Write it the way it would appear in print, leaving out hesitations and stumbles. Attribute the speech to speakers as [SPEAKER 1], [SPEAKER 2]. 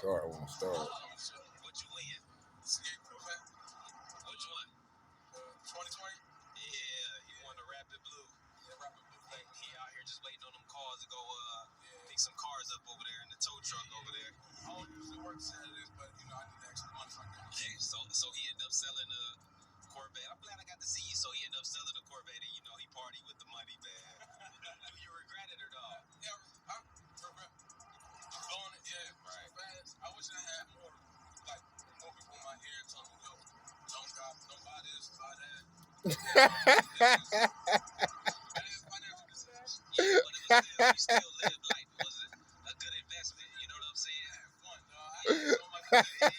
[SPEAKER 1] start. I want to start.
[SPEAKER 2] What you win? Which one? 2020? Yeah, he won the Rapid Blue. Yeah, Rapid Blue. He out here just waiting on them cars to go pick some cars up over there in the tow truck over there. I don't usually work Saturdays, but I need the extra money so I can. Hey, so he ended up selling the Corvette. I'm glad I got to see you. So he ended up selling the Corvette, and he partied with the money, man. Do you regret it or not? Yeah, I regret blowing it. Yeah, right. Fast. I wish I had more people in my ear telling me, yo, don't buy this, buy that. Financial decisions. Yeah, but you still lived life. It was a good investment. You know what I'm saying? I had fun, dog. I had so much fun.